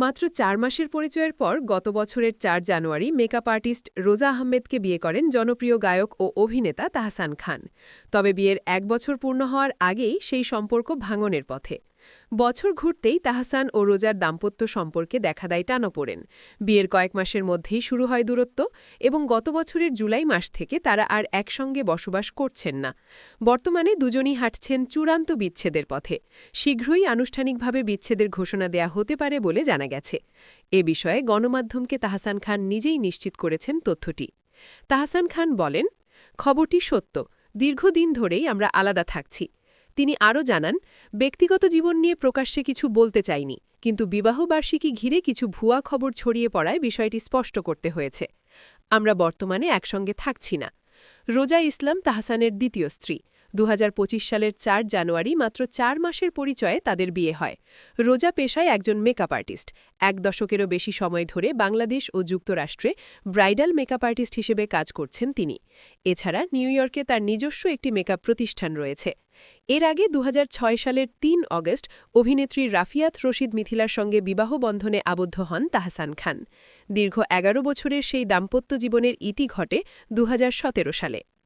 মাত্র ৪ মাসের পরিচয়ের পর গত বছরের ৪ জানুয়ারি মেকআপ আর্টিস্ট রোজা আহমেদকে বিয়ে করেন জনপ্রিয় গায়ক ও অভিনেতা তাহসান খান। তবে বিয়ের ১ বছর পূর্ণ হওয়ার আগেই সেই সম্পর্ক ভাঙনের পথে। বছর ঘুরতেই তাহসান ও রোজার দাম্পত্য সম্পর্কে দেখা দেয় টানাপোড়েন। বিয়ের কয়েক মাসের মধ্যেই শুরু হয় দূরত্ব এবং গত বছরের জুলাই মাস থেকে তারা আর একসঙ্গে বসবাস করছেন না। বর্তমানে দুজনই হাঁটছেন চূড়ান্ত বিচ্ছেদের পথে। শীঘ্রই আনুষ্ঠানিকভাবে বিচ্ছেদের ঘোষণা দেয়া হতে পারে বলে জানা গেছে। এ বিষয়ে গণমাধ্যমকে তাহসান খান নিজেই নিশ্চিত করেছেন তথ্যটি। তাহসান খান বলেন, খবরটি সত্য, দীর্ঘদিন ধরেই আমরা আলাদা থাকছি। তিনি আরও জানান, ব্যক্তিগত জীবন নিয়ে প্রকাশ্যে কিছু বলতে চাইনি, কিন্তু বিবাহবার্ষিকী ঘিরে কিছু ভুয়া খবর ছড়িয়ে পড়ায় বিষয়টি স্পষ্ট করতে হয়েছে। আমরা বর্তমানে একসঙ্গে থাকছি না। রোজা ইসলাম তাহসানের দ্বিতীয় স্ত্রী। ২০২৫ সালের ৪ জানুয়ারি মাত্র ৪ মাসের পরিচয়ে তাদের বিয়ে হয়। রোজা পেশায় একজন মেকআপ আর্টিস্ট। ১ দশকেরও বেশি সময় ধরে বাংলাদেশ ও যুক্তরাষ্ট্রে ব্রাইডাল মেকআপ আর্টিস্ট হিসেবে কাজ করছেন তিনি। এছাড়া নিউ ইয়র্কে তার নিজস্ব একটি মেকআপ প্রতিষ্ঠান রয়েছে। এর আগে ২০০৬ সালের ৩ অগস্ট অভিনেত্রী রাফিয়াত রশিদ মিথিলার সঙ্গে বিবাহ বন্ধনে আবদ্ধ হন তাহসান খান। দীর্ঘ ১১ বছরের সেই দাম্পত্য জীবনের ইতি ঘটে ২০১৭ সালে।